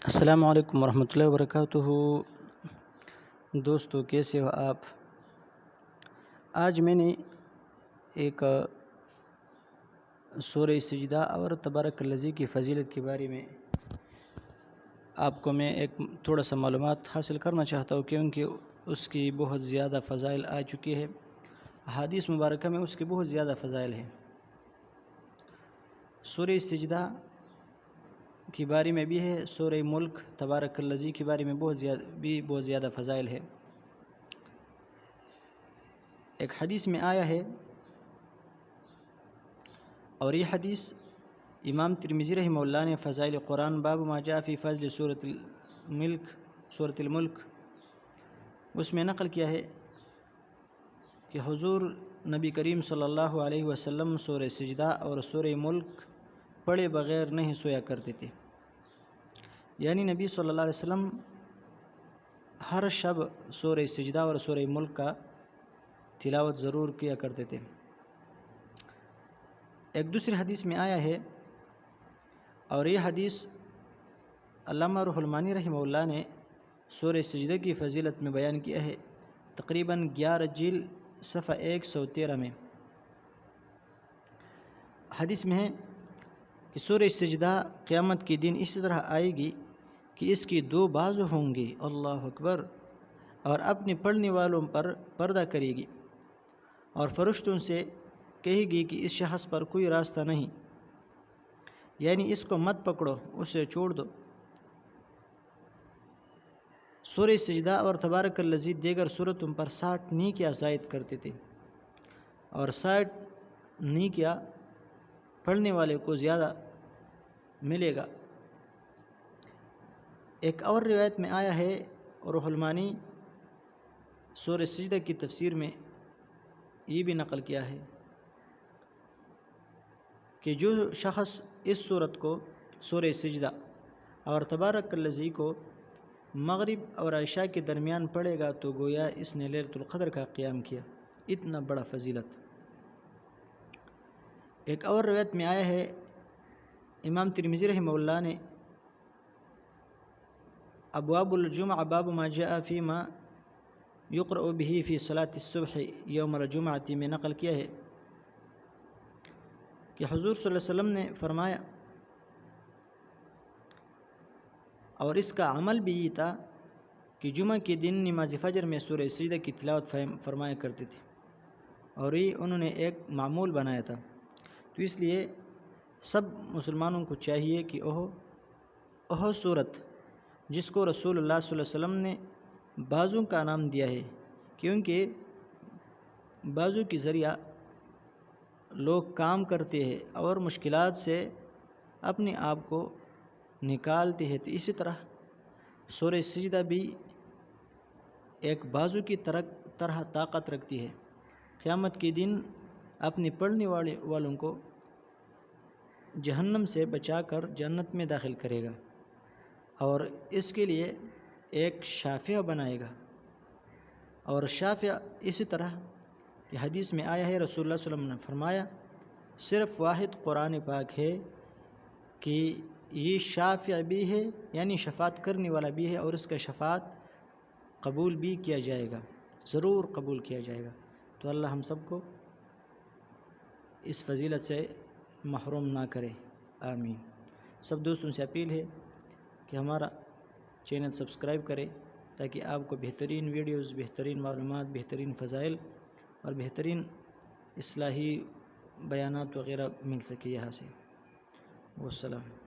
السلام علیکم ورحمۃ اللہ وبرکاتہ۔ دوستو کیسے ہو آپ؟ آج میں نے ایک سورہ سجدہ اور تبارک الذی کی فضیلت کے بارے میں آپ کو میں ایک تھوڑا سا معلومات حاصل کرنا چاہتا ہوں، کیونکہ اس کی بہت زیادہ فضائل آ چکی ہے۔ احادیث مبارکہ میں اس کے بہت زیادہ فضائل ہیں۔ سورہ سجدہ کے بارے میں بھی ہے، سورہ ملک تبارک الذی کے بارے میں بہت زیادہ فضائل ہے۔ ایک حدیث میں آیا ہے، اور یہ حدیث امام ترمذی رحمہ اللہ نے فضائل قرآن باب ما جاء فی فضل سورۃ الملک اس میں نقل کیا ہے کہ حضور نبی کریم صلی اللہ علیہ وسلم سورہ سجدہ اور سورہ ملک پڑھے بغیر نہیں سویا کرتے تھے، یعنی نبی صلی اللہ علیہ وسلم ہر شب سورہ سجدہ اور سورہ ملک کا تلاوت ضرور کیا کرتے تھے۔ ایک دوسری حدیث میں آیا ہے، اور یہ حدیث علامہ روح المانی رحمہ اللہ نے سورہ سجدہ کی فضیلت میں بیان کیا ہے، تقریباً 11 جلد صفحہ 113 میں۔ حدیث میں ہے کہ سورہ سجدہ قیامت کے دن اسی طرح آئے گی کہ اس کی 2 بازو ہوں گی، اللہ اکبر، اور اپنے پڑھنے والوں پر پردہ کرے گی اور فرشتوں سے کہے گی کہ اس شخص پر کوئی راستہ نہیں، یعنی اس کو مت پکڑو، اسے چھوڑ دو۔ سورہ سجدہ اور تبارک الذی دیگر سورتوں پر 60 نیکیاں زائد کرتے تھے، اور 60 نیکیاں پڑھنے والے کو زیادہ ملے گا۔ ایک اور روایت میں آیا ہے، روح المانی سورہ سجدہ کی تفسیر میں یہ بھی نقل کیا ہے کہ جو شخص اس سورت کو، سورہ سجدہ اور تبارک الذی کو مغرب اور عشاء کے درمیان پڑھے گا تو گویا اس نے لیلۃ القدر کا قیام کیا، اتنا بڑا فضیلت۔ ایک اور روایت میں آیا ہے، امام ترمذی رحمہ اللہ نے ابواب الجمعہ باب ما جاء فیما یقرأ به فی صلاۃ الصبح یوم الجمعہ میں نقل کیا ہے کہ حضور صلی اللہ علیہ وسلم نے فرمایا، اور اس کا عمل بھی یہ تھا کہ جمعہ کے دن نماز فجر میں سورہ سجدہ کی تلاوت فرمایا کرتے تھے، اور یہ انہوں نے ایک معمول بنایا تھا۔ تو اس لیے سب مسلمانوں کو چاہیے کہ وہ سورت جس کو رسول اللہ صلی اللہ علیہ وسلم نے بازو کا نام دیا ہے، کیونکہ بازو کے ذریعہ لوگ کام کرتے ہیں اور مشکلات سے اپنے آپ کو نکالتے ہیں، تو اسی طرح سورہ سجدہ بھی ایک بازو کی طرح طاقت رکھتی ہے، قیامت کے دن اپنے پڑھنے والوں کو جہنم سے بچا کر جنت میں داخل کرے گا، اور اس کے لیے ایک شافعہ بنائے گا۔ اور شافعہ اسی طرح کہ حدیث میں آیا ہے، رسول اللہ صلی اللہ علیہ وسلم نے فرمایا، صرف واحد قرآن پاک ہے کہ یہ شافع بھی ہے، یعنی شفاعت کرنے والا بھی ہے، اور اس کا شفاعت قبول بھی کیا جائے گا، ضرور قبول کیا جائے گا۔ تو اللہ ہم سب کو اس فضیلت سے محروم نہ کرے، آمین۔ سب دوستوں سے اپیل ہے کہ ہمارا چینل سبسکرائب کرے، تاکہ آپ کو بہترین ویڈیوز، بہترین معلومات، بہترین فضائل اور بہترین اصلاحی بیانات وغیرہ مل سکے یہاں سے۔ والسلام۔